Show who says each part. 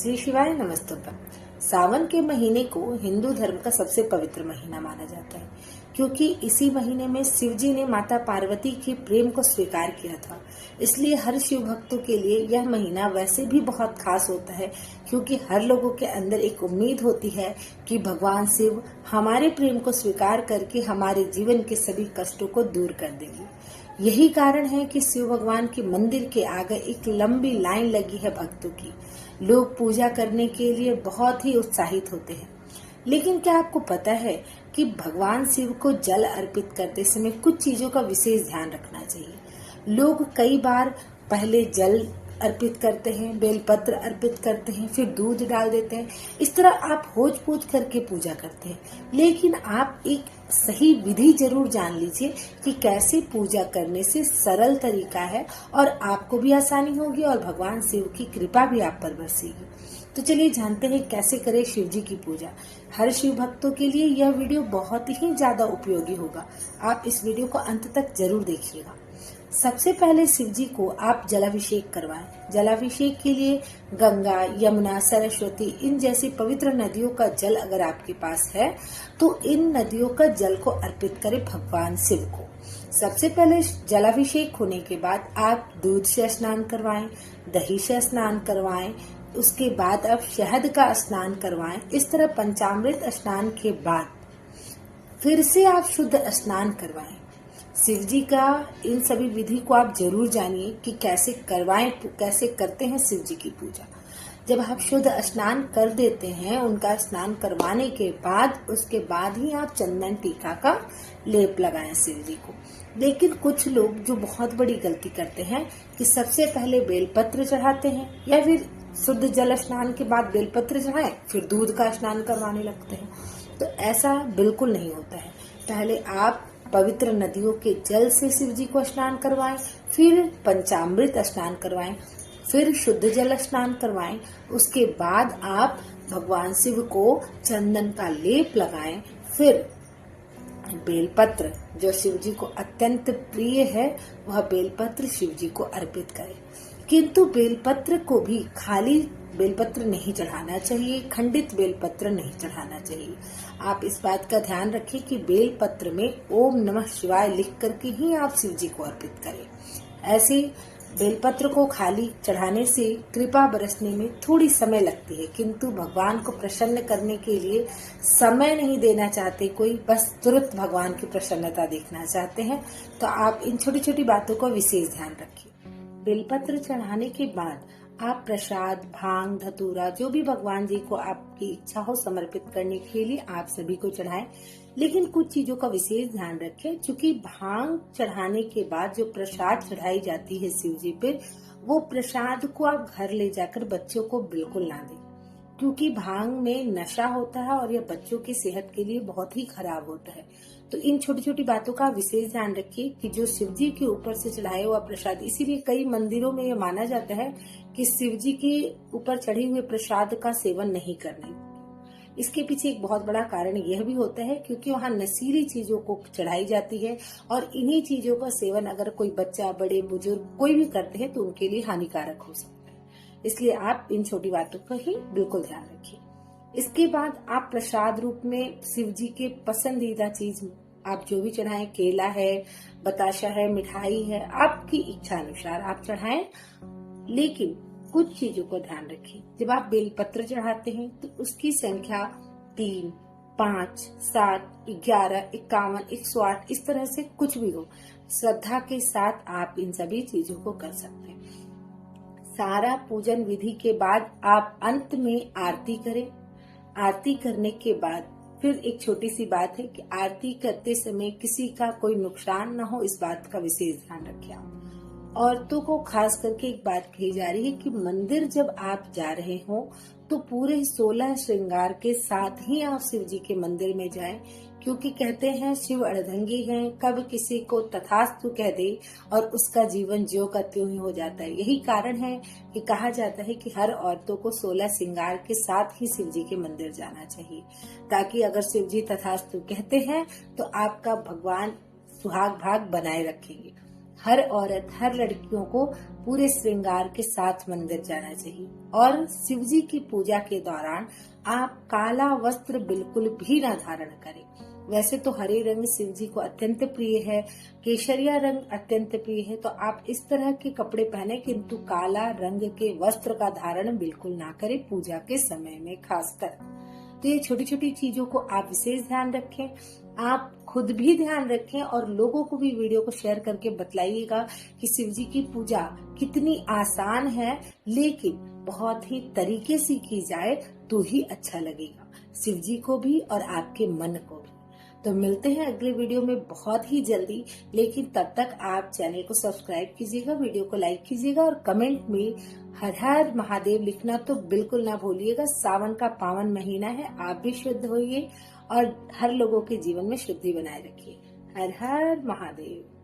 Speaker 1: श्री शिवाय नमस्तुभ्यम। सावन के महीने को हिंदू धर्म का सबसे पवित्र महीना माना जाता है, क्योंकि इसी महीने में शिव जी ने माता पार्वती के प्रेम को स्वीकार किया था। इसलिए हर शिव भक्तों के लिए यह महीना वैसे भी बहुत खास होता है, क्योंकि हर लोगों के अंदर एक उम्मीद होती है कि भगवान शिव हमारे प्रेम को स्वीकार करके हमारे जीवन के सभी कष्टों को दूर कर देंगे। यही कारण है कि शिव भगवान के मंदिर के आगे एक लंबी लाइन लगी है भक्तों की। लोग पूजा करने के लिए बहुत ही उत्साहित होते हैं। लेकिन क्या आपको पता है कि भगवान शिव को जल अर्पित करते समय कुछ चीजों का विशेष ध्यान रखना चाहिए। लोग कई बार पहले जल अर्पित करते हैं, बेलपत्र अर्पित करते हैं, फिर दूध डाल देते हैं। इस तरह आप होच पोच करके पूजा करते हैं। लेकिन आप एक सही विधि जरूर जान लीजिए कि कैसे पूजा करने से सरल तरीका है और आपको भी आसानी होगी और भगवान शिव की कृपा भी आप पर बरसेगी। तो चलिए जानते हैं कैसे करें शिव जी की पूजा। हर शिव भक्तों के लिए यह वीडियो बहुत ही ज्यादा उपयोगी होगा। आप इस वीडियो को अंत तक जरूर देखिएगा। सबसे पहले शिव जी को आप जलाभिषेक करवाएं। जलाभिषेक के लिए गंगा, यमुना, सरस्वती इन जैसी पवित्र नदियों का जल अगर आपके पास है तो इन नदियों का जल को अर्पित करें भगवान शिव को। सबसे पहले जलाभिषेक होने के बाद आप दूध से स्नान करवाएं, दही से स्नान करवाएं, उसके बाद आप शहद का स्नान करवाएं। इस तरह पंचामृत स्नान के बाद फिर से आप शुद्ध स्नान करवाएं। शिव जी का इन सभी विधि को आप जरूर जानिए कि कैसे करवाएं, कैसे करते हैं शिव जी की पूजा। जब आप शुद्ध स्नान कर देते हैं, उनका स्नान करवाने के बाद उसके बाद ही आप चंदन टीका का लेप लगाएं शिव जी को। लेकिन कुछ लोग जो बहुत बड़ी गलती करते हैं कि सबसे पहले बेलपत्र चढ़ाते हैं या फिर शुद्ध जल स्नान के बाद बेलपत्र चढ़ाएं फिर दूध का स्नान करवाने लगते हैं। तो ऐसा बिल्कुल नहीं होता है। पहले आप पवित्र नदियों के जल से शिव जी को स्नान करवाएं, फिर पंचामृत स्नान करवाएं, फिर शुद्ध जल स्नान करवाएं। उसके बाद आप भगवान शिव को चंदन का लेप लगाएं, फिर बेलपत्र जो शिव जी को अत्यंत प्रिय है वह बेलपत्र शिव जी को अर्पित करें। किंतु बेलपत्र को भी खाली बेलपत्र नहीं चढ़ाना चाहिए, खंडित बेलपत्र नहीं चढ़ाना चाहिए। आप इस बात का ध्यान रखें कि बेलपत्र में ओम नमः शिवाय लिख करके ही आप शिव जी को अर्पित करें। ऐसे बेलपत्र को खाली चढ़ाने से कृपा बरसने में थोड़ी समय लगती है, किंतु भगवान को प्रसन्न करने के लिए समय नहीं देना चाहते कोई, बस तुरंत भगवान की प्रसन्नता देखना चाहते हैं, तो आप इन छोटी छोटी बातों का विशेष ध्यान रखिए। बेलपत्र चढ़ाने के बाद आप प्रसाद, भांग, धतूरा जो भी भगवान जी को आपकी इच्छा हो समर्पित करने के लिए आप सभी को चढ़ाएं। लेकिन कुछ चीजों का विशेष ध्यान रखें, क्योंकि भांग चढ़ाने के बाद जो प्रसाद चढ़ाई जाती है शिव जी पे, वो प्रसाद को आप घर ले जाकर बच्चों को बिल्कुल ना दें, क्योंकि भांग में नशा होता है और यह बच्चों की सेहत के लिए बहुत ही खराब होता है। तो इन छोटी छोटी बातों का विशेष ध्यान रखिए कि जो शिव जी के ऊपर से चढ़ाया हुआ प्रसाद, इसीलिए कई मंदिरों में ये माना जाता है कि शिव जी के ऊपर चढ़े हुए प्रसाद का सेवन नहीं करने। इसके पीछे एक बहुत बड़ा कारण यह भी होता है क्योंकि वहाँ नशीली चीजों को चढ़ाई जाती है और इन्हीं चीजों का सेवन अगर कोई बच्चा, बड़े बुजुर्ग कोई भी करते हैं तो उनके लिए हानिकारक हो सकता है। इसलिए आप इन छोटी बातों का ही बिल्कुल ध्यान रखिए। इसके बाद आप प्रसाद रूप में शिव जी के पसंदीदा चीज आप जो भी चढ़ाएं, केला है, बताशा है, मिठाई है, आपकी इच्छा अनुसार आप चढ़ाएं। लेकिन कुछ चीजों को ध्यान रखें। जब आप बेलपत्र चढ़ाते हैं तो उसकी संख्या 3, 5, 7, 11, 51, 108 इस तरह से कुछ भी हो, श्रद्धा के साथ आप इन सभी चीजों को कर सकते हैं। सारा पूजन विधि के बाद आप अंत में आरती करें। आरती करने के बाद फिर एक छोटी सी बात है कि आरती करते समय किसी का कोई नुकसान न हो, इस बात का विशेष ध्यान रखें। आप औरतों को खास करके एक बात कही जा रही है कि मंदिर जब आप जा रहे हो तो पूरे 16 श्रृंगार के साथ ही आप शिव जी के मंदिर में जाएं, क्योंकि कहते हैं शिव अर्धंगी हैं, कब किसी को तथास्तु कह दे और उसका जीवन ज्यों का त्यों ही हो जाता है। यही कारण है कि कहा जाता है कि हर औरतों को 16 श्रृंगार के साथ ही शिव जी के मंदिर जाना चाहिए, ताकि अगर शिव जी तथास्तु कहते हैं तो आपका भगवान सुहाग भाग बनाए रखेंगे। हर औरत, हर लड़कियों को पूरे श्रृंगार के साथ मंदिर जाना चाहिए। और शिव जी की पूजा के दौरान आप काला वस्त्र बिल्कुल भी ना धारण करें। वैसे तो हरे रंग शिव जी को अत्यंत प्रिय है, केसरिया रंग अत्यंत प्रिय है, तो आप इस तरह के कपड़े पहने, किंतु काला रंग के वस्त्र का धारण बिल्कुल ना करें पूजा के समय में खासकर। तो ये छोटी छोटी चीजों को आप विशेष ध्यान रखें, आप खुद भी ध्यान रखें और लोगों को भी वीडियो को शेयर करके बतलाइएगा कि शिव जी की पूजा कितनी आसान है, लेकिन बहुत ही तरीके से की जाए तो ही अच्छा लगेगा शिव जी को भी और आपके मन को भी। तो मिलते हैं अगले वीडियो में बहुत ही जल्दी, लेकिन तब तक आप चैनल को सब्सक्राइब कीजिएगा, वीडियो को लाइक कीजिएगा और कमेंट में हर हर महादेव लिखना तो बिल्कुल ना भूलिएगा। सावन का पावन महीना है, आप भी शुद्ध होइए और हर लोगों के जीवन में शुद्धि बनाए रखिए। हर हर महादेव।